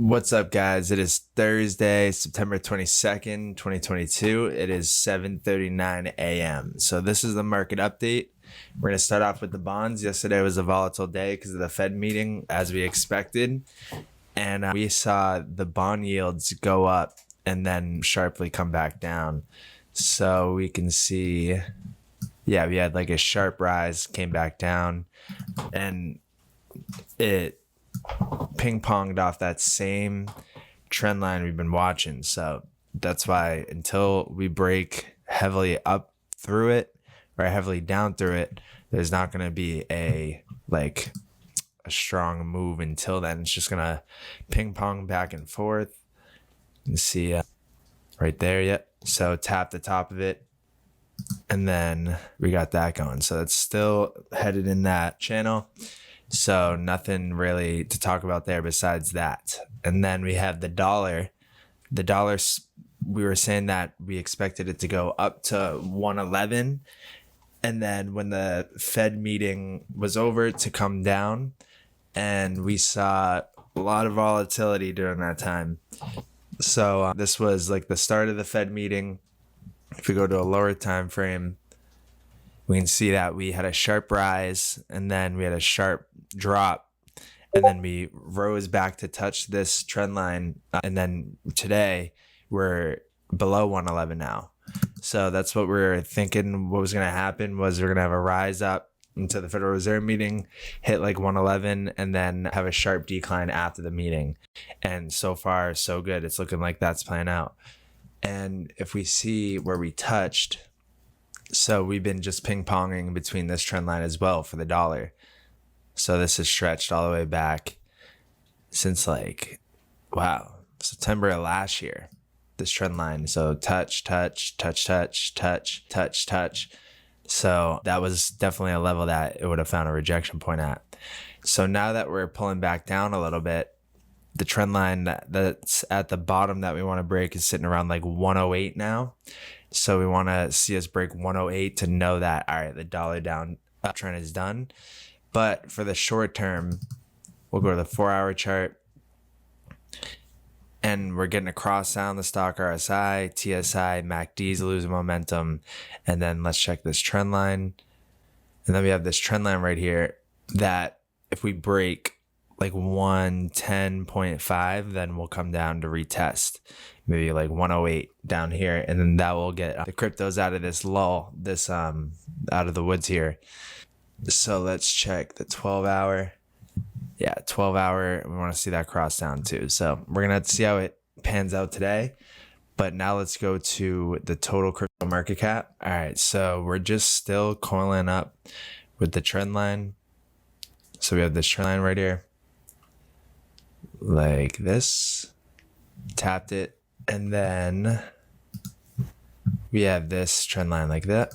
What's up, guys? It is Thursday, September 22nd, 2022. It is 7:39 a.m. So this is the market update. We're going to start off with the bonds. Yesterday was a volatile day because of the Fed meeting, as we expected. And we saw the bond yields go up and then sharply come back down. So we can see, we had like a sharp rise, came back down, and it ping-ponged off that same trend line we've been watching. So that's why until we break heavily up through it or heavily down through it, there's not going to be a strong move until then. It's just going to ping-pong back and forth. You can see right there. Yep. So tap the top of it, and then we got that going. So it's still headed in that channel. So nothing really to talk about there besides that. And then we have the dollar. The dollar, we were saying that we expected it to go up to 111. And then when the Fed meeting was over, to come down. And we saw a lot of volatility during that time. So this was like the start of the Fed meeting. If we go to a lower time frame, we can see that we had a sharp rise, and then we had a sharp drop, and then we rose back to touch this trend line. And then today we're below 111 now. So that's what we're thinking. What was going to happen was we're going to have a rise up into the Federal Reserve meeting, hit like 111, and then have a sharp decline after the meeting. And so far, so good. It's looking like that's playing out. And if we see where we touched, so we've been just ping-ponging between this trend line as well for the dollar. So this is stretched all the way back since September of last year, this trend line. So touch, touch, touch, touch, touch, touch, touch. So that was definitely a level that it would have found a rejection point at. So now that we're pulling back down a little bit, the trend line that's at the bottom that we want to break is sitting around like 108 now. So we want to see us break 108 to know that, all right, the dollar down uptrend is done. But for the short term, we'll go to the 4-hour chart, and we're getting a cross down the stock RSI, TSI, MACD's losing momentum. And then let's check this trend line. And then we have this trend line right here that if we break like 110.5, then we'll come down to retest maybe like 108 down here, and then that will get the cryptos out of this lull, out of the woods here. So let's check the 12-hour. 12-hour, we want to see that cross down too. So we're gonna have to see how it pans out today. But now let's go to the total crypto market cap. All right, so we're just still coiling up with the trend line. So we have this trend line right here, like this, tapped it, and then we have this trend line like that.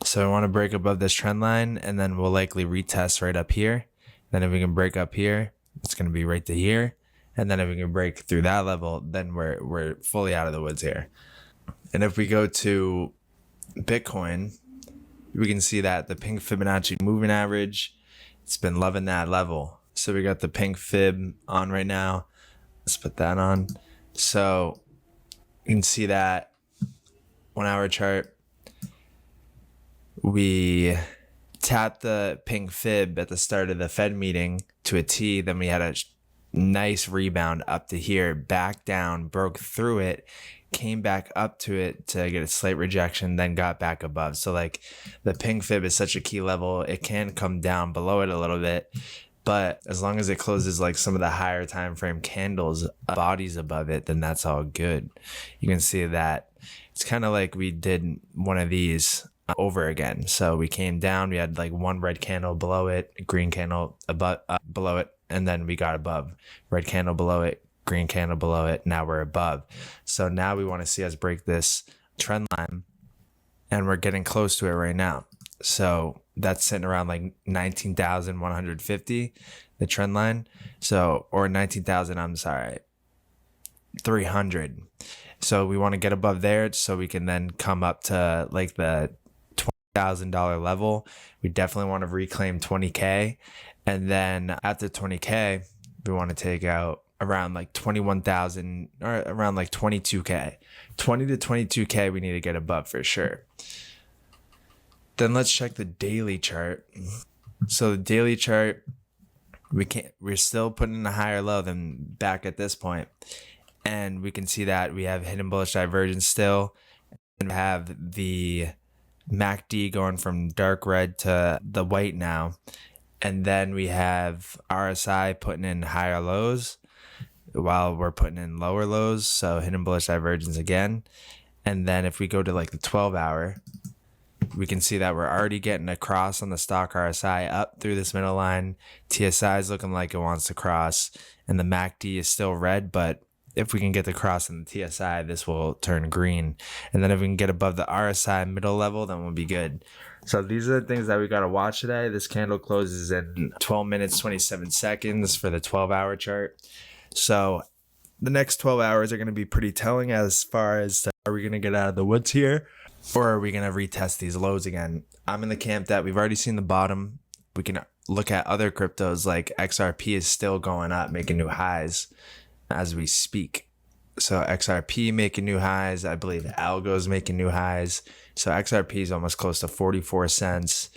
So we want to break above this trend line, and then we'll likely retest right up here. Then if we can break up here, it's going to be right to here. And then if we can break through that level, then we're fully out of the woods here. And if we go to Bitcoin, we can see that the pink Fibonacci moving average, it's been loving that level. So we got the pink fib on right now. Let's put that on. So you can see that 1-hour chart, we tapped the pink fib at the start of the Fed meeting to a T. Then we had a nice rebound up to here, back down, broke through it, came back up to it to get a slight rejection, then got back above. So like the pink fib is such a key level. It can come down below it a little bit, but as long as it closes like some of the higher time frame candles bodies above it, then that's all good. You can see that it's kind of like we did one of these over again. So we came down, we had like one red candle below it, green candle above below it, and then we got above. Red candle below it, green candle below it. Now we're above. So now we want to see us break this trend line, and we're getting close to it right now. So that's sitting around like 19,150, the trend line. So, or 19,000, I'm sorry, 300. So we want to get above there so we can then come up to like the $20,000 level. We definitely want to reclaim 20K. And then after 20K, we want to take out around like 21,000 or around like 22K. 20 to 22K we need to get above for sure. Then let's check the daily chart. So the daily chart, we're still putting in a higher low than back at this point. And we can see that we have hidden bullish divergence still. And we have the MACD going from dark red to the white now. And then we have RSI putting in higher lows while we're putting in lower lows. So hidden bullish divergence again. And then if we go to like the 12-hour, we can see that we're already getting a cross on the stock RSI up through this middle line. TSI is looking like it wants to cross, and the MACD is still red, but if we can get the cross in the TSI, this will turn green. And then if we can get above the RSI middle level, then we'll be good. So these are the things that we got to watch today. This candle closes in 12 minutes, 27 seconds for the 12-hour chart. So the next 12 hours are going to be pretty telling as far as are we going to get out of the woods here, or are we going to retest these lows again? I'm in the camp that we've already seen the bottom. We can look at other cryptos like XRP is still going up, making new highs as we speak. So XRP making new highs. I believe Algo is making new highs. So XRP is almost close to 44 cents.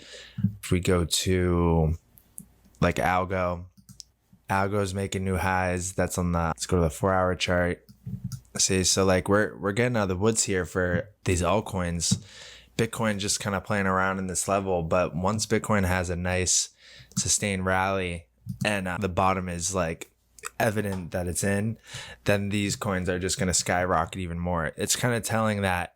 If we go to like Algo is making new highs. That's on the, let's go to the 4-hour chart. See, so like we're getting out of the woods here for these altcoins. Bitcoin just kind of playing around in this level, but once Bitcoin has a nice sustained rally and the bottom is like evident that it's in, then these coins are just going to skyrocket even more. It's kind of telling that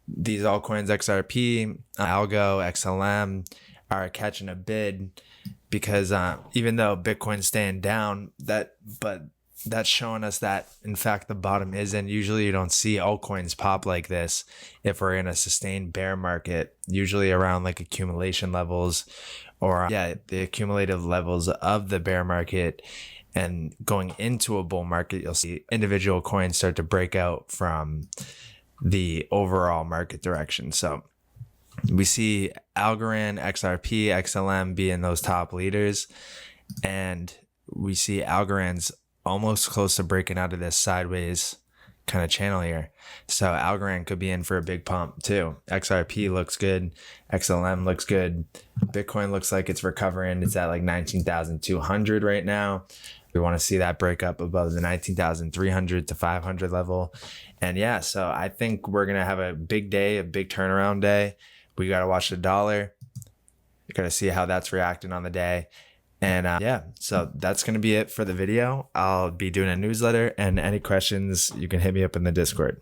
these altcoins, XRP, Algo, XLM, are catching a bid because even though Bitcoin's staying down, that's showing us that in fact the bottom is in. Usually you don't see altcoins pop like this if we're in a sustained bear market, usually around like accumulation levels or the accumulative levels of the bear market. And going into a bull market, you'll see individual coins start to break out from the overall market direction. So we see Algorand, XRP, XLM being those top leaders, and we see Algorand's almost close to breaking out of this sideways kind of channel here. So Algorand could be in for a big pump too. XRP looks good. XLM looks good. Bitcoin looks like it's recovering. It's at like 19,200 right now. We want to see that break up above the 19,300 to 500 level. And yeah, so I think we're going to have a big day, a big turnaround day. We got to watch the dollar. We got to see how that's reacting on the day. And so that's going to be it for the video. I'll be doing a newsletter, and any questions, you can hit me up in the Discord.